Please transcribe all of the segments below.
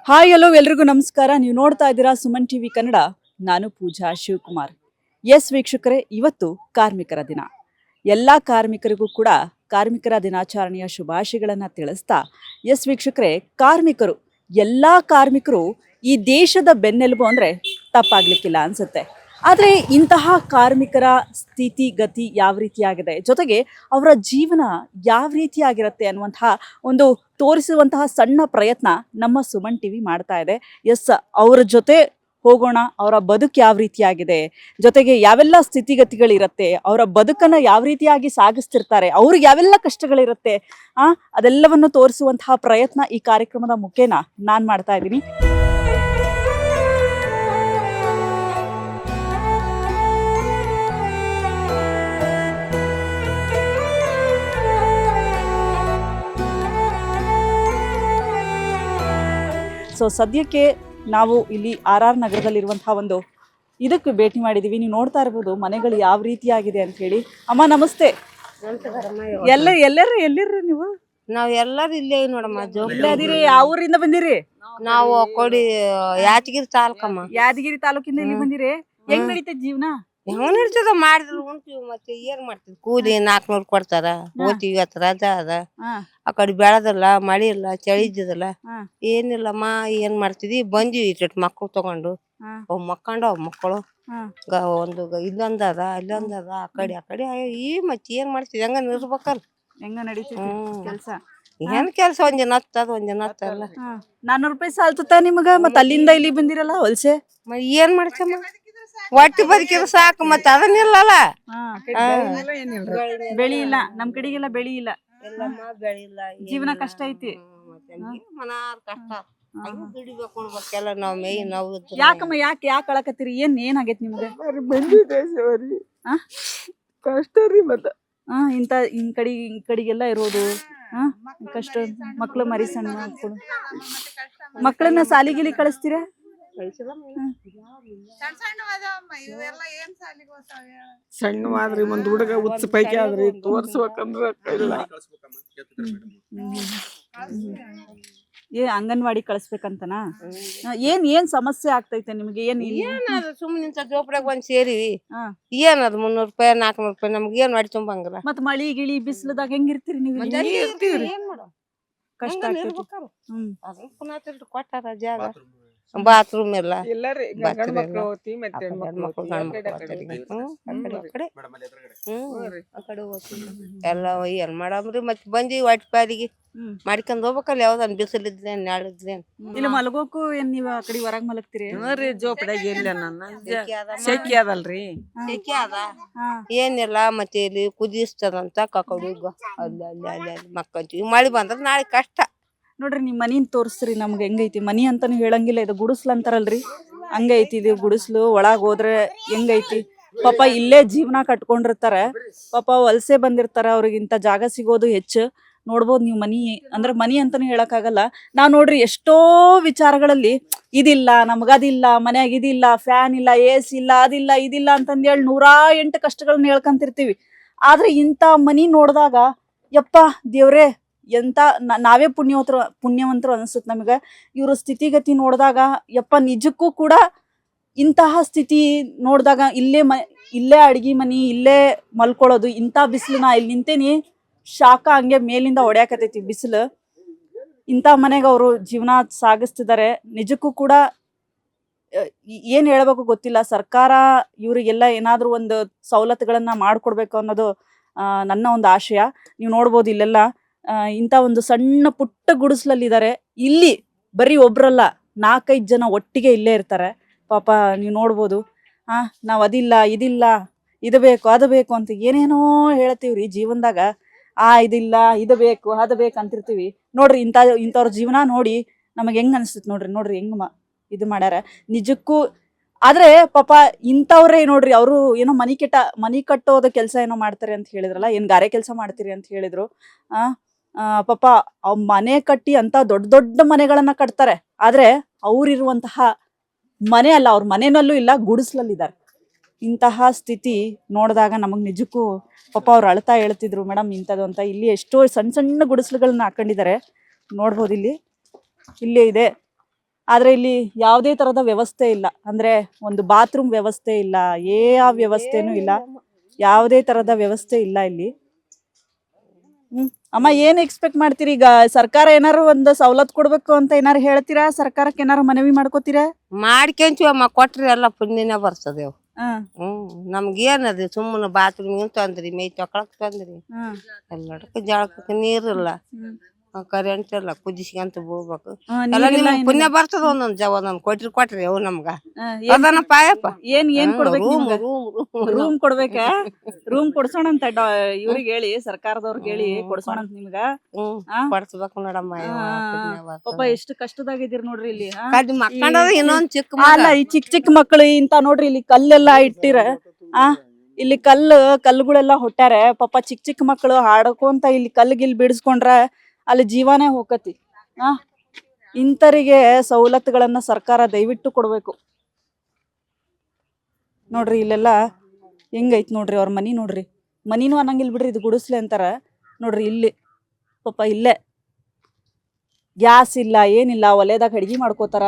Hi hello ಎಲ್ರಿಗೂ ನಮಸ್ಕಾರ. ನೀವು ನೋಡ್ತಾ ಇದ್ದೀರಾ ಸುಮನ್ ಟಿವಿ ಕನ್ನಡ. ನಾನು ಪೂಜಾ ಶಿವಕುಮಾರ್. ಎಸ್ ವೀಕ್ಷಕರೇ, ಇವತ್ತು ಕಾರ್ಮಿಕರ ದಿನ. ಎಲ್ಲ ಕಾರ್ಮಿಕರಿಗೂ ಕೂಡ ಕಾರ್ಮಿಕರ ದಿನಾಚರಣೆಯ ಶುಭಾಶಯಗಳನ್ನು ತಿಳಿಸ್ತಾ, ಎಸ್ ವೀಕ್ಷಕರೇ, ಕಾರ್ಮಿಕರು, ಎಲ್ಲ ಕಾರ್ಮಿಕರು ಈ ದೇಶದ ಬೆನ್ನೆಲುಬು ಅಂದರೆ ತಪ್ಪಾಗ್ಲಿಕ್ಕಿಲ್ಲ ಅನ್ಸುತ್ತೆ. ಆದರೆ ಇಂತಹ ಕಾರ್ಮಿಕರ ಸ್ಥಿತಿಗತಿ ಯಾವ ರೀತಿಯಾಗಿದೆ, ಜೊತೆಗೆ ಅವರ ಜೀವನ ಯಾವ ರೀತಿಯಾಗಿರುತ್ತೆ ಅನ್ನುವಂತಹ ಒಂದು ತೋರಿಸುವಂತಹ ಸಣ್ಣ ಪ್ರಯತ್ನ ನಮ್ಮ ಸುಮನ್ ಟಿವಿ ಮಾಡ್ತಾ ಇದೆ. ಎಸ್, ಅವರ ಜೊತೆ ಹೋಗೋಣ. ಅವರ ಬದುಕು ಯಾವ ರೀತಿಯಾಗಿದೆ, ಜೊತೆಗೆ ಯಾವೆಲ್ಲ ಸ್ಥಿತಿಗತಿಗಳಿರುತ್ತೆ, ಅವರ ಬದುಕನ್ನು ಯಾವ ರೀತಿಯಾಗಿ ಸಾಗಿಸ್ತಿರ್ತಾರೆ, ಅವ್ರಿಗೆ ಯಾವೆಲ್ಲ ಕಷ್ಟಗಳಿರುತ್ತೆ, ಅದೆಲ್ಲವನ್ನು ತೋರಿಸುವಂತಹ ಪ್ರಯತ್ನ ಈ ಕಾರ್ಯಕ್ರಮದ ಮುಖೇನ ನಾನು ಮಾಡ್ತಾ ಇದ್ದೀನಿ. ಸೊ ಸದ್ಯಕ್ಕೆ ನಾವು ಇಲ್ಲಿ RR ನಗರದಲ್ಲಿರುವಂತಹ ಒಂದು ಇದಕ್ಕೆ ಭೇಟಿ ಮಾಡಿದ್ದೀವಿ. ನೀವು ನೋಡ್ತಾ ಇರ್ಬೋದು ಮನೆಗಳು ಯಾವ ರೀತಿಯಾಗಿದೆ ಅಂತ ಹೇಳಿ. ಅಮ್ಮ ನಮಸ್ತೆ. ಎಲ್ಲಿರ್ರಿ ನೀವು? ನಾವ್ ಎಲ್ಲಾರು ಇಲ್ಲೇ ನೋಡಮ್ಮ. ಇಲ್ಲೇ ಅದಿರಿ? ಯಾವ ಊರಿಂದ ಬಂದಿರಿ? ನಾವು ಕೊಡಿ ಯಾದಗಿರಿ ತಾಲೂಕಮ್ಮ. ಯಾದಗಿರಿ ತಾಲೂಕಿಂದ ಇಲ್ಲಿ ಬಂದಿರಿ. ಹೆಂಗ್ ನಡೀತೈತಿ ಜೀವನ? ಹೆಂಗ ನಡ್ತದ ಮಾಡಿದ್ರು ಉಣ್ತೀವಿ, ಮತ್ತೆ ಏನ್ ಮಾಡ್ತೀವಿ? ಕೂಲಿ 400 ಕೊಡ್ತಾರ, ಓದ್ತೀವಿ. ಇವತ್ತು ರಜಾ ಅದ, ಆ ಕಡೆ ಬೆಳದಲ್ಲ, ಮಳಿ ಇಲ್ಲ, ಚಳಿ ಇದ್ದದಲ್ಲ, ಏನಿಲ್ಲಮ್ಮ. ಏನ್ ಮಾಡ್ತಿದ್ವಿ? ಬಂದ್ವಿ ಇಟ್ಟು ಮಕ್ಳು ತಗೊಂಡು. ಅವ್ ಮಕ್ಕಳು ಒಂದು ಇಲ್ಲೊಂದದ ಅಲ್ಲೊಂದದ, ಆ ಕಡೆ ಈ ಮತ್ತೆ ಏನ್ ಮಾಡ್ತಿದ್ವಿ? ಹೆಂಗ ನಿರ್ಬೇಕಲ್ಲ. ಹೆಂಗ ನಡೀತೈತಿ ಕೆಲ್ಸ? ಏನ್ ಕೆಲ್ಸ? ಒಂದಿನ ಹತ್ತದ, ಒಂದಿನ ಹತ್ತಲ್ಲ. 400 ರೂಪಾಯಿ ಸಾಲ್ತುತ್ತ ನಿಮ್ಗ? ಮತ್ತ ಅಲ್ಲಿಂದ ಇಲ್ಲಿ ಬಂದಿರಲ್ಲ ಹೊಲ್ಸೆ? ಏನ್ ಮಾಡ್ತಮ್ಮ? ಒಟ್ಟಿ ಬದುಕಿದ್ರೆ ಸಾಕು, ಮತ್ತೆ ಅದನ್ನಿಲ್ಲಲ್ಲ. ಬೆಳಿ ಇಲ್ಲ ನಮ್ ಕಡೆಗೆಲ್ಲ, ಬೆಳಿ ಇಲ್ಲ, ಜೀವನ ಕಷ್ಟ ಐತಿ. ಯಾಕಮ್ಮ ಯಾಕೆ ಅಳಕತ್ತೀರಿ? ಏನ್ ಆಗೈತಿ ನಿಮ್ಗೆ? ಕಷ್ಟ ರೀ. ಮತ್ತ ಇಂತ ಕಡೆಗೆಲ್ಲ ಇರೋದು ಕಷ್ಟ. ಮಕ್ಳು ಮರಿ ಸಣ್ಣ ಮಕ್ಕಳು, ಮಕ್ಕಳನ್ನ ಸಾಲಿಗಿಲಿ ಕಳಿಸ್ತೀರಾ? ಸಣ್ಣವಾದ್ರಿ ಒಂದ್ ಹುಡುಗ ಹುಚ್ಚ ಪೈಕಿ ಆದ್ರಿ, ತೋರ್ಸ್ಬೇಕಂದ್ರ ಇಲ್ಲ. ಅಂಗನವಾಡಿ ಕಳಿಸ್ಬೇಕಂತನಾ? ಏನ್ ಸಮಸ್ಯೆ ಆಗ್ತೈತೆ ನಿಮ್ಗೆ? ಸುಮ್ಮನೆ ಜೋಪಡಾಗ ಒಂದ್ ಸೇರಿವಿ. ಏನದ 300 ರೂಪಾಯಿ 400 ರೂಪಾಯಿ ನಮ್ಗೆ ಏನ್ ಮಾಡಿ ತುಂಬಂಗಿಲ್ಲ. ಮತ್ ಮಳಿ ಗಿಳಿ ಬಿಸಿಲದಾಗ ಹೆಂಗಿರ್ತೀರಿ ನೀವು? ಕಷ್ಟ ಕೊಟ್ಟಾರ ಜಾಗ, ಬಾತ್ರೂಮ್ ಇಲ್ಲ. ಎಲ್ಲ ಏನ್ ಮಾಡಮ್ರಿ? ಮತ್ ಬಂದಿ ಒಟ್ಟ ಪಾಲಿಗೆ ಮಾಡ್ಕೊಂಡ್ ಹೋಗ್ಬೇಕಲ್ಲ. ಯಾವ್ದನ್ ಬಿಸಿಲಿದ್ರೆ ನಾಳಿದ್ರೆ ಇಲ್ಲ ಮಲಗೋಕು ಏನ್ ನೀವ್ ಆ ಕಡೆ ಹೊರಗ್ ಮಲಗ್ತೀರಿ? ಜೋಪಡಾಗ ಇಲ್ಲ, ನನ್ನ ಸೆಕೆ ಅದಲ್ರಿ. ಸೆಕೆ ಅದ, ಏನಿಲ್ಲ. ಮತ್ತೆ ಇಲ್ಲಿ ಕುದಿಸ್ತದಂತ ಕಕಡು ಅಲ್ಲಿ ಅಲ್ಲಿ ಅಲ್ಲಿ ಅಲ್ಲಿ ಮಕ್ಕಂತೀವಿ. ಮಳಿ ಬಂದ್ರ ನಾಳೆ ಕಷ್ಟ ನೋಡ್ರಿ. ನಿಮ್ ಮನಿನ್ ತೋರಿಸ್ರಿ ನಮ್ಗೆ. ಹೆಂಗೈತಿ ಮನಿ ಅಂತಾನು ಹೇಳಂಗಿಲ್ಲ, ಇದು ಗುಡಿಸ್ಲು ಅಂತಾರಲ್ರಿ, ಹಂಗೈತಿ ಇದು ಗುಡಿಸ್ಲು. ಒಳಗ್ ಹೋದ್ರೆ ಹೆಂಗೈತಿ ಪಾಪ, ಇಲ್ಲೇ ಜೀವನ ಕಟ್ಕೊಂಡಿರ್ತಾರ ಪಾಪ, ವಲಸೆ ಬಂದಿರ್ತಾರ, ಅವ್ರಿಗೆ ಇಂಥ ಜಾಗ ಸಿಗೋದು ಹೆಚ್ಚು. ನೋಡ್ಬೋದು ನೀವು. ಮನಿ ಅಂದ್ರೆ ಮನಿ ಅಂತಾನು ಹೇಳಕ್ಕಾಗಲ್ಲ. ನಾವ್ ನೋಡ್ರಿ ಎಷ್ಟೋ ವಿಚಾರಗಳಲ್ಲಿ ಇದಿಲ್ಲ ನಮಗದಿಲ್ಲ, ಮನ್ಯಾಗ ಇದಿಲ್ಲ, ಫ್ಯಾನ್ ಇಲ್ಲ, AC ಇಲ್ಲ, ಅದಿಲ್ಲ ಇದಿಲ್ಲ ಅಂತಂದೇಳಿ 108 ಕಷ್ಟಗಳನ್ನ ಹೇಳ್ಕಂತಿರ್ತೀವಿ. ಆದ್ರೆ ಇಂಥ ಮನಿ ನೋಡಿದಾಗ ಯಪ್ಪ ದೇವ್ರೇ, ಎಂತ ನಾವೇ ಪುಣ್ಯವಂತರು ಅನಿಸುತ್ತೆ ನಮಗೆ. ಇವ್ರ ಸ್ಥಿತಿಗತಿ ನೋಡಿದಾಗ ಯಪ್ಪ, ನಿಜಕ್ಕೂ ಕೂಡ ಇಂತಹ ಸ್ಥಿತಿ ನೋಡಿದಾಗ ಇಲ್ಲೇ ಅಡ್ಗಿ ಮನಿ, ಇಲ್ಲೇ ಮಲ್ಕೊಳ್ಳೋದು, ಇಂಥ ಬಿಸಿಲು. ನಾ ಇಲ್ಲಿ ನಿಂತೇನಿ, ಶಾಖ ಹಂಗೆ ಮೇಲಿಂದ ಹೊಡ್ಯಾಕತೈತಿ ಬಿಸಿಲು. ಇಂಥ ಮನೆಗೆ ಅವರು ಜೀವನ ಸಾಗಿಸ್ತಿದ್ದಾರೆ. ನಿಜಕ್ಕೂ ಕೂಡ ಏನ್ ಹೇಳ್ಬೇಕು ಗೊತ್ತಿಲ್ಲ. ಸರ್ಕಾರ ಇವ್ರಿಗೆಲ್ಲ ಏನಾದ್ರೂ ಒಂದು ಸವಲತ್ತುಗಳನ್ನ ಮಾಡ್ಕೊಡ್ಬೇಕು ಅನ್ನೋದು ನನ್ನ ಒಂದು ಆಶಯ. ನೀವು ನೋಡ್ಬೋದು ಇಲ್ಲೆಲ್ಲ ಇಂಥ ಒಂದು ಸಣ್ಣ ಪುಟ್ಟ ಗುಡಿಸ್ಲಲ್ಲಿದ್ದಾರೆ. ಇಲ್ಲಿ ಬರೀ ಒಬ್ರಲ್ಲ, 4-5 ಜನ ಒಟ್ಟಿಗೆ ಇಲ್ಲೇ ಇರ್ತಾರೆ ಪಾಪ. ನೀವು ನೋಡ್ಬೋದು. ನಾವ್ ಅದಿಲ್ಲ ಇದಿಲ್ಲ, ಇದು ಬೇಕು ಅದು ಬೇಕು ಅಂತ ಏನೇನೋ ಹೇಳ್ತೀವ್ರಿ ಜೀವನದಾಗ. ಇದಿಲ್ಲ ಇದು ಬೇಕು ಅದು ಬೇಕು ಅಂತಿರ್ತೀವಿ. ನೋಡ್ರಿ ಇಂಥವ್ರ ಜೀವನ ನೋಡಿ ನಮಗೆ ಹೆಂಗ್ ಅನಿಸ್ತೈತಿ ನೋಡ್ರಿ ಹೆಂಗ್ ಇದು ಮಾಡ್ಯಾರ ನಿಜಕ್ಕೂ. ಆದ್ರೆ ಪಾಪ ಇಂಥವ್ರೇ ನೋಡ್ರಿ, ಅವರು ಏನೋ ಮನಿ ಕಟ್ಟೋದ ಕೆಲಸ ಏನೋ ಮಾಡ್ತಾರೆ ಅಂತ ಹೇಳಿದ್ರಲ್ಲ, ಏನ್ ಗಾರೆ ಕೆಲಸ ಮಾಡ್ತೀರಿ ಅಂತ ಹೇಳಿದ್ರು. ಪಾಪ ಅವ್ ಮನೆ ಕಟ್ಟಿ ಅಂತ ದೊಡ್ಡ ಮನೆಗಳನ್ನ ಕಟ್ತಾರೆ. ಆದ್ರೆ ಅವ್ರಿರುವಂತಹ ಮನೆ ಅಲ್ಲ, ಅವ್ರ ಮನೆಯಲ್ಲೂ ಇಲ್ಲ, ಗುಡಿಸ್ಲಲ್ಲಿದ್ದಾರೆ. ಇಂತಹ ಸ್ಥಿತಿ ನೋಡಿದಾಗ ನಮಗ್ ನಿಜಕ್ಕೂ ಪಾಪ ಅವ್ರು ಅಳ್ತಾ ಹೇಳ್ತಿದ್ರು, ಮೇಡಮ್ ಇಂಥದ್ದು ಅಂತ. ಇಲ್ಲಿ ಎಷ್ಟೋ ಸಣ್ಣ ಗುಡಿಸಲುಗಳನ್ನ ಹಾಕೊಂಡಿದ್ದಾರೆ ನೋಡ್ಬೋದು. ಇಲ್ಲೇ ಇದೆ ಆದ್ರೆ ಇಲ್ಲಿ ಯಾವುದೇ ತರದ ವ್ಯವಸ್ಥೆ ಇಲ್ಲ, ಅಂದ್ರೆ ಒಂದು ಬಾತ್ರೂಮ್ ವ್ಯವಸ್ಥೆ ಇಲ್ಲ, ಯಾವ ವ್ಯವಸ್ಥೆನೂ ಇಲ್ಲ, ಯಾವುದೇ ತರದ ವ್ಯವಸ್ಥೆ ಇಲ್ಲ ಇಲ್ಲಿ. ಅಮ್ಮ ಏನ್ ಎಕ್ಸ್ಪೆಕ್ಟ್ ಮಾಡ್ತೀರಿ ಈಗ? ಸರ್ಕಾರ ಏನಾರು ಒಂದು ಸವಲತ್ತು ಕೊಡ್ಬೇಕು ಅಂತ ಏನಾರು ಹೇಳ್ತೀರಾ? ಸರ್ಕಾರಕ್ಕೆ ಏನಾರು ಮನವಿ ಮಾಡ್ಕೋತೀರಾ? ಮಾಡ್ಕೊಂತೀವಮ್ಮ, ಕೊಟ್ರಿ ಎಲ್ಲ ಪುಣ್ಯನೇ ಬರ್ತದೆ ಅವು. ಹ್ಮ್ ನಮ್ಗೇನದ ಸುಮ್ಮನೆ ಬಾತ್ರೂಮ್ ತೊಂದ್ರಿ, ಮೈ ತೊಕೊಳಕ್ ತೊಂದ್ರಿ, ಹ್ಮ್ ಎಲ್ಲದಕ್ಕೆ ಜಳಕಕ್ಕೆ ನೀರಿಲ್ಲ, ಕರೆಂಟ್ ಇಲ್ಲ, ಕುದಿಸ್ಕೊಂತ ಬೀಳ್ಬೇಕು. ಎಲ್ಲ ನೀರಿಲ್ಲ, ನಿಮ್ಗೆ ಏನಿಲ್ಲ. ಪುಣ್ಯ ಬರ್ತದ ಒಂದೊಂದ್ ಕೊಟ್ರಿ ಅವು ನಮ್ಗ. ಏನ್ ಅದನ್ನ ಪಾಯಪ್ಪ ಏನ್ ಕೊಡ್ಬೇಕು ರೂಮ್ ನಿಮ್ಗೆ? ರೂಮ್ ರೂಮ್ ಕೊಡ್ಬೇಕಾ? ರೂಮ್ ಕೊಡ್ಸೋಣಂತ ಇವ್ರಿಗೆ ಹೇಳಿ, ಸರ್ಕಾರದವ್ರಿಗೆ ಹೇಳಿ ಕೊಡ್ಸೋಣಂತ ನಿಮ್ಗ. ಕೊಡ್ಸ್ಬೇಕು ನೋಡಮ್ಮ. ಪಾಪ ಎಷ್ಟು ಕಷ್ಟದಾಗಿದ್ದೀರಿ ನೋಡ್ರಿ ಇಲ್ಲಿ. ಮಕ್ಕಂಡದ ಇನ್ನೊಂದ್ ಚಿಕ್ಕ ಅಲ್ಲ, ಈ ಚಿಕ್ಕ ಮಕ್ಕಳು ಇಂತ ನೋಡ್ರಿ, ಇಲ್ಲಿ ಕಲ್ಲೆಲ್ಲ ಇಟ್ಟಿರ. ಇಲ್ಲಿ ಕಲ್ಲುಗಳೆಲ್ಲ ಹೊಟ್ಟಾರೆ. ಪಾಪ ಚಿಕ್ಕ ಮಕ್ಕಳು ಹಾಡ್ಕೊಂತ ಇಲ್ಲಿ ಕಲ್ಲಿಗಿಲ್ ಬಿಡಿಸ್ಕೊಂಡ್ರ ಅಲ್ಲಿ ಜೀವನೇ ಹೋಗತಿ. ಇಂಥರಿಗೆ ಸವಲತ್ತುಗಳನ್ನ ಸರ್ಕಾರ ದಯವಿಟ್ಟು ಕೊಡ್ಬೇಕು. ನೋಡ್ರಿ ಇಲ್ಲೆಲ್ಲ ಹೆಂಗೈತ್ ನೋಡ್ರಿ ಅವ್ರ ಮನಿ. ನೋಡ್ರಿ ಮನಿನೂ ಅನ್ನಂಗಿಲ್ ಬಿಡ್ರಿ, ಇದು ಗುಡಿಸ್ಲೆ ಅಂತಾರ ನೋಡ್ರಿ. ಇಲ್ಲಿ ಪಾಪ ಇಲ್ಲೇ ಗ್ಯಾಸ್ ಇಲ್ಲ, ಏನಿಲ್ಲ, ಒಲೆದಾಗ ಅಡ್ಗೆ ಮಾಡ್ಕೋತಾರ.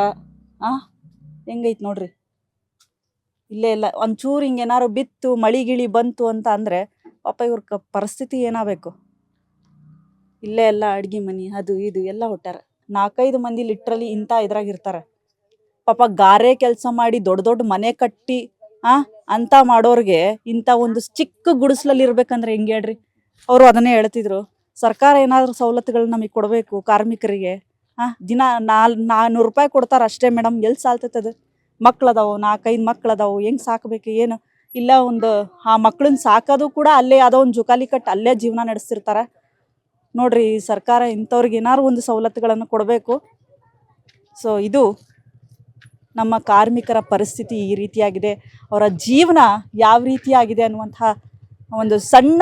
ಹೆಂಗೈತ್ ನೋಡ್ರಿ. ಇಲ್ಲೇ ಇಲ್ಲ ಒಂಚೂರು ಹಿಂಗೇನಾರು ಬಿತ್ತು, ಮಳಿ ಗಿಳಿ ಬಂತು ಅಂತ ಅಂದ್ರೆ ಪಾಪ ಇವ್ರ ಪರಿಸ್ಥಿತಿ ಏನಾಗಬೇಕು? ಇಲ್ಲೇ ಎಲ್ಲ ಅಡ್ಗೆ ಮನಿ ಅದು ಇದು ಎಲ್ಲ ಹೊಟ್ಟಾರ. 4-5 ಮಂದಿ ಲಿಟ್ರಲಿ ಇಂಥ ಇದ್ರಾಗ ಇರ್ತಾರೆ. ಪಾಪ ಗಾರೆ ಕೆಲಸ ಮಾಡಿ ದೊಡ್ಡ ದೊಡ್ಡ ಮನೆ ಕಟ್ಟಿ ಅಂತ ಮಾಡೋರ್ಗೆ ಇಂಥ ಒಂದು ಚಿಕ್ಕ ಗುಡಿಸ್ಲಲ್ಲಿ ಇರ್ಬೇಕಂದ್ರೆ ಹೆಂಗೆ ಹೇಳ್ರಿ? ಅವರು ಅದನ್ನೇ ಹೇಳ್ತಿದ್ರು, ಸರ್ಕಾರ ಏನಾದ್ರು ಸವಲತ್ತುಗಳನ್ನ ನಮಗೆ ಕೊಡಬೇಕು ಕಾರ್ಮಿಕರಿಗೆ. ದಿನ 400 ರೂಪಾಯಿ ಕೊಡ್ತಾರ ಅಷ್ಟೇ ಮೇಡಮ್, ಎಲ್ಲಿ ಸಾಲ್ತೈತದ? ಮಕ್ಳದಾವು, 4-5 ಮಕ್ಳದಾವು, ಹೆಂಗ್ ಸಾಕಬೇಕು ಏನು? ಇಲ್ಲ ಒಂದು ಆ ಮಕ್ಳನ್ನ ಸಾಕೋದು ಕೂಡ ಅಲ್ಲೇ ಯಾವುದೋ ಒಂದು ಜುಕಾಲಿ ಕಟ್ಟು ಅಲ್ಲೇ ಜೀವನ ನಡೆಸ್ತಿರ್ತಾರ ನೋಡ್ರಿ. ಸರ್ಕಾರ ಇಂಥವ್ರಿಗೆ ಏನಾರು ಒಂದು ಸವಲತ್ತುಗಳನ್ನು ಕೊಡಬೇಕು. ಸೊ ಇದು ನಮ್ಮ ಕಾರ್ಮಿಕರ ಪರಿಸ್ಥಿತಿ ಈ ರೀತಿಯಾಗಿದೆ. ಅವರ ಜೀವನ ಯಾವ ರೀತಿಯಾಗಿದೆ ಅನ್ನುವಂತಹ ಒಂದು ಸಣ್ಣ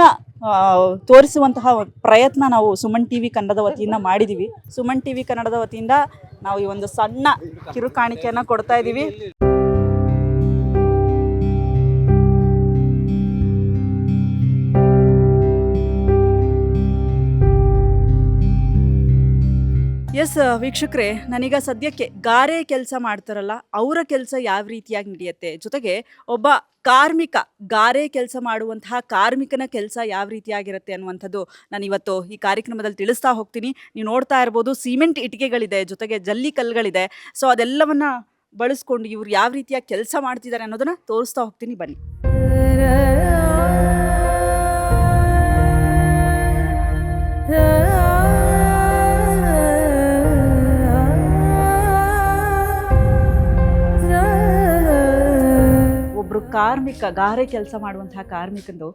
ತೋರಿಸುವಂತಹ ಪ್ರಯತ್ನ ನಾವು ಸುಮನ್ ಟಿವಿ ಕನ್ನಡದ ವತಿಯಿಂದ ಮಾಡಿದ್ದೀವಿ. ಸುಮನ್ ಟಿವಿ ಕನ್ನಡದ ವತಿಯಿಂದ ನಾವು ಈ ಒಂದು ಸಣ್ಣ ಕಿರು ಕಾಣಿಕೆಯನ್ನು ಕೊಡ್ತಾ ಇದ್ದೀವಿ. ಎಸ್ ವೀಕ್ಷಕರೇ, ನಾನೀಗ ಸದ್ಯಕ್ಕೆ ಗಾರೆ ಕೆಲಸ ಮಾಡ್ತಾರಲ್ಲ ಅವರ ಕೆಲಸ ಯಾವ ರೀತಿಯಾಗಿ ನಡೆಯುತ್ತೆ, ಜೊತೆಗೆ ಒಬ್ಬ ಕಾರ್ಮಿಕ ಗಾರೆ ಕೆಲಸ ಮಾಡುವಂತಹ ಕಾರ್ಮಿಕನ ಕೆಲಸ ಯಾವ ರೀತಿಯಾಗಿರುತ್ತೆ ಅನ್ನುವಂಥದ್ದು ನಾನು ಇವತ್ತು ಈ ಕಾರ್ಯಕ್ರಮದಲ್ಲಿ ತಿಳಿಸ್ತಾ ಹೋಗ್ತೀನಿ. ನೀವು ನೋಡ್ತಾ ಇರ್ಬೋದು, ಸಿಮೆಂಟ್ ಇಟ್ಟಿಗೆಗಳಿದೆ, ಜೊತೆಗೆ ಜಲ್ಲಿ ಕಲ್ಲುಗಳಿದೆ. ಸೊ ಅದೆಲ್ಲವನ್ನ ಬಳಸ್ಕೊಂಡು ಇವ್ರು ಯಾವ ರೀತಿಯಾಗಿ ಕೆಲಸ ಮಾಡ್ತಿದ್ದಾರೆ ಅನ್ನೋದನ್ನ ತೋರಿಸ್ತಾ ಹೋಗ್ತೀನಿ, ಬನ್ನಿ. ಒಬ್ರು ಕಾರ್ಮಿಕ ಗಾರೆ ಕೆಲಸ ಮಾಡುವಂತಹ ಕಾರ್ಮಿಕಂದು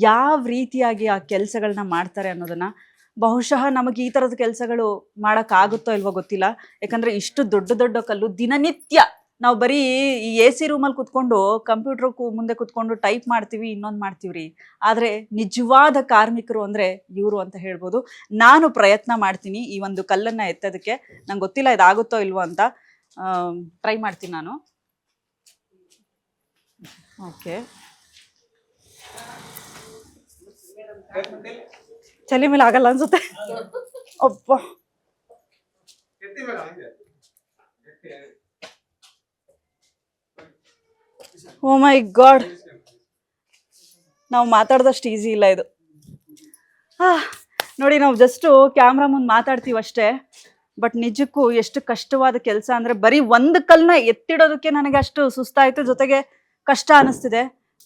ಯಾವ ರೀತಿಯಾಗಿ ಆ ಕೆಲಸಗಳನ್ನ ಮಾಡ್ತಾರೆ ಅನ್ನೋದನ್ನ ಬಹುಶಃ ನಮಗೆ ಈ ಥರದ ಕೆಲಸಗಳು ಮಾಡೋಕ್ಕಾಗುತ್ತೋ ಇಲ್ವೋ ಗೊತ್ತಿಲ್ಲ. ಯಾಕಂದರೆ ಇಷ್ಟು ದೊಡ್ಡ ದೊಡ್ಡ ಕಲ್ಲು ದಿನನಿತ್ಯ ನಾವು ಬರೀ ಈ AC ರೂಮಲ್ಲಿ ಕುತ್ಕೊಂಡು ಕಂಪ್ಯೂಟರ್ ಮುಂದೆ ಕುತ್ಕೊಂಡು ಟೈಪ್ ಮಾಡ್ತೀವಿ, ಇನ್ನೊಂದು ಮಾಡ್ತೀವಿ ರೀ. ಆದರೆ ನಿಜವಾದ ಕಾರ್ಮಿಕರು ಅಂದರೆ ಇವರು ಅಂತ ಹೇಳ್ಬೋದು. ನಾನು ಪ್ರಯತ್ನ ಮಾಡ್ತೀನಿ ಈ ಒಂದು ಕಲ್ಲನ್ನು ಎತ್ತೋದಕ್ಕೆ. ನಂಗೆ ಗೊತ್ತಿಲ್ಲ ಇದಾಗುತ್ತೋ ಇಲ್ವೋ ಅಂತ, ಟ್ರೈ ಮಾಡ್ತೀನಿ ನಾನು. ಓಕೆ, ಚಲಿ ಮೇಲೆ ಆಗಲ್ಲ ಅನ್ಸುತ್ತೆ. ಅಪ್ಪ, ಓ ಮೈ ಗಾಡ್, ನಾವು ಮಾತಾಡ್ದಷ್ಟು ಈಸಿ ಇಲ್ಲ ಇದು. ನೋಡಿ, ನಾವು ಜಸ್ಟು ಕ್ಯಾಮ್ರಾ ಮುಂದೆ ಮಾತಾಡ್ತೀವಿ ಅಷ್ಟೇ, ಬಟ್ ನಿಜಕ್ಕೂ ಎಷ್ಟು ಕಷ್ಟವಾದ ಕೆಲಸ ಅಂದರೆ ಬರೀ ಒಂದು ಕಲ್ಲನ್ನ ಎತ್ತಿಡೋದಕ್ಕೆ ನನಗೆ ಅಷ್ಟು ಸುಸ್ತಾಯಿತು, ಜೊತೆಗೆ ಕಷ್ಟ ಅನ್ನಿಸ್ತಿದೆ.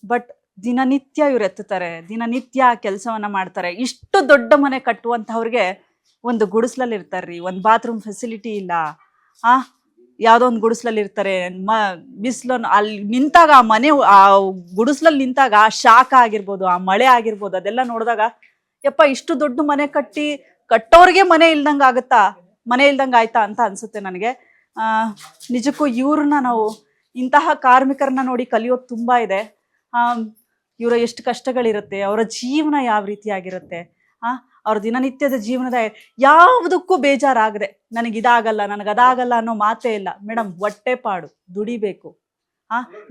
ಬಟ್ ದಿನನಿತ್ಯ ಇವ್ರು ಎತ್ತುತ್ತಾರೆ, ದಿನನಿತ್ಯ ಕೆಲಸವನ್ನ ಮಾಡ್ತಾರೆ. ಇಷ್ಟು ದೊಡ್ಡ ಮನೆ ಕಟ್ಟುವಂಥವ್ರಿಗೆ ಒಂದು ಗುಡಿಸ್ಲಲ್ಲಿ ಇರ್ತಾರ್ರಿ, ಒಂದು ಬಾತ್ರೂಮ್ ಫೆಸಿಲಿಟಿ ಇಲ್ಲ. ಯಾವುದೋ ಒಂದು ಗುಡಿಸ್ಲಲ್ಲಿ ಇರ್ತಾರೆ. ಬಿಸಿಲನ್ನು ಅಲ್ಲಿ ನಿಂತಾಗ, ಆ ಮನೆ ಆ ಗುಡಿಸ್ಲಲ್ಲಿ ನಿಂತಾಗ ಆ ಶಾಖ ಆಗಿರ್ಬೋದು, ಆ ಮಳೆ ಆಗಿರ್ಬೋದು, ಅದೆಲ್ಲ ನೋಡಿದಾಗ ಯಪ್ಪ ಇಷ್ಟು ದೊಡ್ಡ ಮನೆ ಕಟ್ಟೋರಿಗೆ ಮನೆ ಇಲ್ದಂಗೆ ಆಗುತ್ತಾ, ಮನೆ ಇಲ್ದಂಗೆ ಆಯ್ತಾ ಅಂತ ಅನ್ಸುತ್ತೆ ನನಗೆ. ನಿಜಕ್ಕೂ ಇವ್ರನ್ನ ನಾವು, ಇಂತಹ ಕಾರ್ಮಿಕರನ್ನ ನೋಡಿ ಕಲಿಯೋದು ತುಂಬ ಇದೆ. ಇವರ ಎಷ್ಟು ಕಷ್ಟಗಳಿರುತ್ತೆ, ಅವರ ಜೀವನ ಯಾವ ರೀತಿಯಾಗಿರುತ್ತೆ, ಅವ್ರ ದಿನನಿತ್ಯದ ಜೀವನದ ಯಾವುದಕ್ಕೂ ಬೇಜಾರಾಗದೆ ನನಗಿದಾಗಲ್ಲ, ನನಗದಾಗಲ್ಲ ಅನ್ನೋ ಮಾತೇ ಇಲ್ಲ. ಮೇಡಮ್, ಹೊಟ್ಟೆಪಾಡು, ದುಡಿಬೇಕು.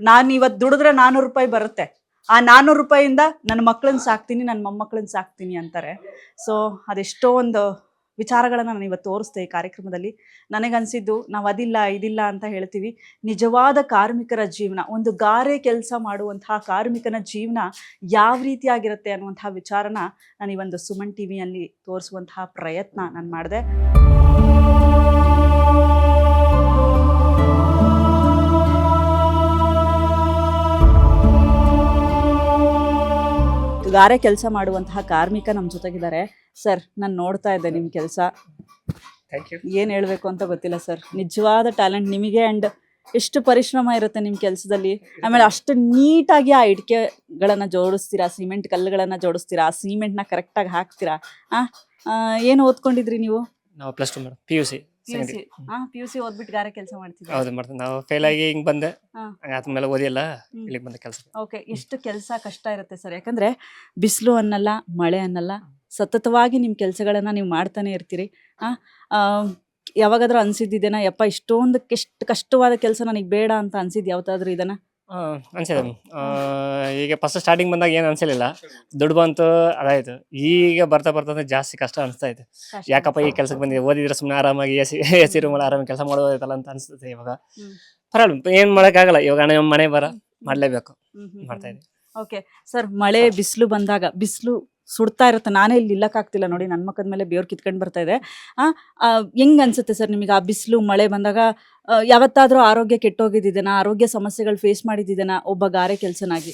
ನಾನು ಇವತ್ತು ದುಡಿದ್ರೆ 400 ರೂಪಾಯಿ ಬರುತ್ತೆ. ಆ 400 ರೂಪಾಯಿಂದ ನನ್ನ ಮಕ್ಕಳನ್ನ ಸಾಕ್ತೀನಿ, ನನ್ನ ಮೊಮ್ಮಕ್ಕಳನ್ನ ಸಾಕ್ತೀನಿ ಅಂತಾರೆ. ಸೊ ಅದೆಷ್ಟೋ ಒಂದು ವಿಚಾರಗಳನ್ನು ನಾನು ಇವತ್ತು ತೋರಿಸ್ತೆ ಈ ಕಾರ್ಯಕ್ರಮದಲ್ಲಿ. ನನಗನ್ಸಿದ್ದು ನಾವು ಅದಿಲ್ಲ ಇದಿಲ್ಲ ಅಂತ ಹೇಳ್ತೀವಿ, ನಿಜವಾದ ಕಾರ್ಮಿಕರ ಜೀವನ, ಒಂದು ಗಾರೆ ಕೆಲಸ ಮಾಡುವಂತಹ ಕಾರ್ಮಿಕನ ಜೀವನ ಯಾವ ರೀತಿಯಾಗಿರುತ್ತೆ ಅನ್ನುವಂತಹ ವಿಚಾರನ ನಾನು ಈ ಒಂದು ಸುಮನ್ ಟಿವಿಯಲ್ಲಿ ತೋರಿಸುವಂತಹ ಪ್ರಯತ್ನ ನಾನು ಮಾಡಿದೆ. ಗಾರೆ ಕೆಲಸ ಮಾಡುವಂತಹ ಕಾರ್ಮಿಕ ನಮ್ಮ ಜೊತೆಗಿದ್ದಾರೆ. ಸರ್, ನಾನು ನೋಡ್ತಾ ಇದ್ದೆ ನಿಮ್ಮ ಕೆಲಸ, ಏನು ಹೇಳಬೇಕು ಅಂತ ಗೊತ್ತಿಲ್ಲ ಸರ್. ನಿಜವಾದ ಟ್ಯಾಲೆಂಟ್ ನಿಮಗೆ. ಆ್ಯಂಡ್ ಎಷ್ಟು ಪರಿಶ್ರಮ ಇರುತ್ತೆ ನಿಮ್ಮ ಕೆಲಸದಲ್ಲಿ. ಆಮೇಲೆ ಅಷ್ಟು ನೀಟಾಗಿ ಆ ಇಟ್ಟಿಗೆಗಳನ್ನು ಜೋಡಿಸ್ತೀರಾ, ಸಿಮೆಂಟ್ ಕಲ್ಲುಗಳನ್ನು ಜೋಡಿಸ್ತೀರಾ, ಆ ಸಿಮೆಂಟ್ನ ಕರೆಕ್ಟಾಗಿ ಹಾಕ್ತೀರಾ. ಏನು ಓದ್ಕೊಂಡಿದ್ರಿ ನೀವು? ನಾವು +2 ಮೇಡಮ್, PUC. PUC ಓದ್ಬಿಟ್ಟು ಗಾರೆ ಕೆಲಸ ಮಾಡ್ತಿದ್ವಿ. ಹೌದು ಮಾಡ್ತೀನಿ. ನಾವು ಫೇಲ್ ಆಗಿ ಹಿಂಗೆ ಬಂದೆ, ಆದ್ಮೇಲೆ ಓದಿಲ್ಲ, ಇಲ್ಲಿಗೆ ಬಂದೆ ಕೆಲಸ. ಓಕೆ, ಎಷ್ಟು ಕೆಲಸ ಕಷ್ಟ ಇರುತ್ತೆ ಸರ್. ಯಾಕಂದ್ರೆ ಬಿಸಿಲು ಅನ್ನಲ್ಲ, ಮಳೆ ಅನ್ನಲ್ಲ, ಸತತವಾಗಿ ನಿಮ್ಮ ಕೆಲಸಗಳನ್ನ ನೀವು ಮಾಡ್ತಾನೆ ಇರ್ತೀರಿ. ಯಾವಾಗಾದ್ರೂ ಅನ್ಸಿದ್ದೇನಾ, ಯಪ್ಪ ಇಷ್ಟೊಂದು ಎಷ್ಟು ಕಷ್ಟವಾದ ಕೆಲಸ ನನಗೆ ಬೇಡ ಅಂತ ಅನ್ಸಿದ್ ಯಾವತ್ತಾದ್ರೂ ಇದನ್ನ? ಅನ್ಸಿದೆ. ಈಗ ಫಸ್ಟ್ ಸ್ಟಾರ್ಟಿಂಗ್ ಬಂದಾಗ ಏನು ಅನ್ಸಲಿಲ್ಲ, ದುಡ್ಡು ಬಂತು ಅದಾಯ್ತು. ಈಗ ಬರ್ತಾ ಬರ್ತಾ ಜಾಸ್ತಿ ಕಷ್ಟ ಅನಿಸ್ತಾ ಇದೆ. ಯಾಕಪ್ಪ ಈ ಕೆಲ್ಸಕ್ಕೆ ಬಂದಿದೆ, ಓದಿದ್ರೆ ಸುಮ್ಮನೆ ಆರಾಮಾಗಿ ಎ ಸಿ ರೂಮಲ್ಲಿ ಆರಾಮಾಗಿ ಕೆಲಸ ಮಾಡೋದೈತಲ್ಲ ಅಂತ ಅನ್ಸುತ್ತೆ. ಇವಾಗ ಪರವಾಗಿಲ್ಲ, ಏನ್ ಮಾಡೋಕ್ಕಾಗಲ್ಲ. ಇವಾಗ ನಮ್ಮ ಮನೆ ಮಾಡ್ಲೇಬೇಕು, ಮಾಡ್ತಾ ಇದ್ದೀವಿ. ಓಕೆ ಸರ್, ಮಳೆ ಬಿಸಿಲು ಬಂದಾಗ, ಬಿಸಿಲು ಸುಡ್ತಾ ಇರುತ್ತೆ, ನಾನೇ ಇಲ್ಲಿ ನಿಲ್ಲಕ್ಕಾಗ್ತಿಲ್ಲ ನೋಡಿ, ನನ್ನ ಮಕ್ಕದ ಮೇಲೆ ಬೇವ್ರು ಕಿತ್ಕೊಂಡು ಬರ್ತಾ ಇದೆ. ಹೆಂಗ್ ಅನ್ಸುತ್ತೆ ಸರ್ ನಿಮಗೆ ಆ ಬಿಸಿಲು ಮಳೆ ಬಂದಾಗ? ಯಾವತ್ತಾದ್ರೂ ಆರೋಗ್ಯ ಕೆಟ್ಟೋಗಿದ್ದೇನಾ, ಆರೋಗ್ಯ ಸಮಸ್ಯೆಗಳು ಫೇಸ್ ಮಾಡಿದ್ದೇನಾ ಒಬ್ಬ ಗಾರೆ ಕೆಲಸಕನಾಗಿ?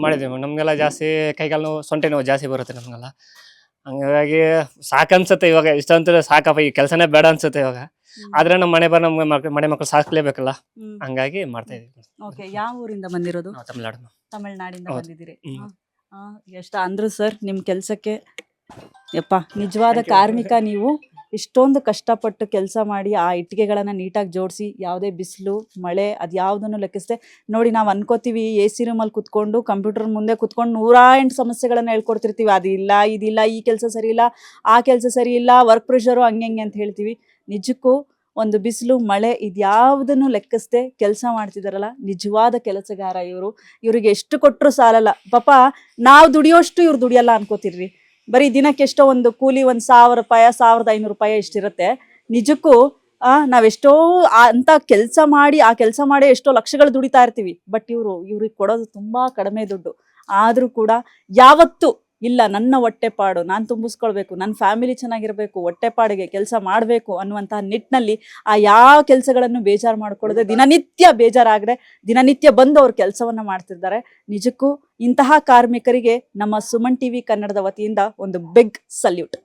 ಮಾಡಿದ್ದೀವಿ. ನಮ್ಗೆಲ್ಲ ಜಾಸ್ತಿ ಕೈಕಾಲು ನೋವು, ಸೊಂಟೆ ನೋವು ಜಾಸ್ತಿ ಬರುತ್ತೆ ನಮ್ಗೆಲ್ಲ. ಹಂಗಾಗಿ ಸಾಕನ್ಸುತ್ತೆ ಇವಾಗ, ಇಷ್ಟಂತ ಸಾಕಪ್ಪ ಈ ಕೆಲಸನೇ ಬೇಡ ಅನ್ಸುತ್ತೆ ಇವಾಗ. ಆದ್ರೆ ನಮ್ಮ ಮನೆ ಮಕ್ಕಳು ಸಾಕ್ಲೇಬೇಕಲ್ಲ, ಹಂಗಾಗಿ ಮಾಡ್ತಾ ಇದೀವಿ. ಓಕೆ, ಯಾವ ಊರಿಂದ ಬಂದಿರೋದು? ತಮಿಳ್ನಾಡಿಂದ ಬಂದಿದ್ದೀರಿ. ಎಷ್ಟ ಅಂದ್ರು ಸರ್ ನಿಮ್ಮ ಕೆಲಸಕ್ಕೆ, ಯಪ್ಪ ನಿಜವಾದ ಕಾರ್ಮಿಕ ನೀವು. ಇಷ್ಟೊಂದು ಕಷ್ಟಪಟ್ಟು ಕೆಲಸ ಮಾಡಿ ಆ ಇಟ್ಟಿಗೆಗಳನ್ನು ನೀಟಾಗಿ ಜೋಡಿಸಿ, ಯಾವುದೇ ಬಿಸಿಲು ಮಳೆ ಅದು ಯಾವುದನ್ನು ಲೆಕ್ಕಿಸದೆ ನೋಡಿ. ನಾವು ಅನ್ಕೋತೀವಿ ಎ ಸಿ ರೂಮಲ್ಲಿ ಕುತ್ಕೊಂಡು ಕಂಪ್ಯೂಟರ್ ಮುಂದೆ ಕುತ್ಕೊಂಡು 108 ಸಮಸ್ಯೆಗಳನ್ನು ಹೇಳ್ಕೊಡ್ತಿರ್ತೀವಿ. ಅದಿಲ್ಲ ಇದಿಲ್ಲ, ಈ ಕೆಲಸ ಸರಿ ಇಲ್ಲ, ಆ ಕೆಲಸ ಸರಿ ಇಲ್ಲ, ವರ್ಕ್ ಪ್ರೆಷರು ಹಂಗೆ ಅಂತ ಹೇಳ್ತೀವಿ. ನಿಜಕ್ಕೂ ಒಂದು ಬಿಸಿಲು ಮಳೆ ಇದ್ಯಾವುದನ್ನು ಲೆಕ್ಕಿಸದೆ ಕೆಲಸ ಮಾಡ್ತಿದಾರಲ್ಲ, ನಿಜವಾದ ಕೆಲಸಗಾರ ಇವರು. ಇವ್ರಿಗೆ ಎಷ್ಟು ಕೊಟ್ಟರು ಸಾಲಲ್ಲ ಪಾಪ. ನಾವು ದುಡಿಯೋಷ್ಟು ಇವ್ರು ದುಡಿಯಲ್ಲ ಅನ್ಕೋತಿರ್ರಿ. ಬರೀ ದಿನಕ್ಕೆ ಎಷ್ಟೋ ಒಂದು ಕೂಲಿ 1,000 ರೂಪಾಯಿ, 1,500 ರೂಪಾಯಿ ಇಷ್ಟಿರುತ್ತೆ. ನಿಜಕ್ಕೂ ನಾವೆಷ್ಟೋ ಅಂತ ಕೆಲಸ ಮಾಡಿ, ಆ ಕೆಲಸ ಮಾಡಿ ಎಷ್ಟೋ ಲಕ್ಷಗಳು ದುಡಿತಾ ಇರ್ತೀವಿ. ಬಟ್ ಇವ್ರಿಗೆ ಕೊಡೋದು ತುಂಬಾ ಕಡಿಮೆ ದುಡ್ಡು. ಆದ್ರೂ ಕೂಡ ಯಾವತ್ತು ಇಲ್ಲ, ನನ್ನ ಹೊಟ್ಟೆಪಾಡು ನಾನು ತುಂಬಿಸ್ಕೊಳ್ಬೇಕು, ನನ್ನ ಫ್ಯಾಮಿಲಿ ಚೆನ್ನಾಗಿರ್ಬೇಕು, ಹೊಟ್ಟೆಪಾಡಿಗೆ ಕೆಲಸ ಮಾಡಬೇಕು ಅನ್ನುವಂತಹ ನಿಟ್ಟಿನಲ್ಲಿ ಆ ಯಾವ ಕೆಲಸಗಳನ್ನು ಬೇಜಾರು ಮಾಡ್ಕೊಳ್ಳದೆ, ದಿನನಿತ್ಯ ಬೇಜಾರಾಗದೆ ದಿನನಿತ್ಯ ಬಂದು ಅವ್ರ ಕೆಲಸವನ್ನ ಮಾಡ್ತಿದ್ದಾರೆ. ನಿಜಕ್ಕೂ ಇಂತಹ ಕಾರ್ಮಿಕರಿಗೆ ನಮ್ಮ ಸುಮನ್ ಟಿವಿ ಕನ್ನಡದ ವತಿಯಿಂದ ಒಂದು ಬಿಗ್ ಸಲ್ಯೂಟ್.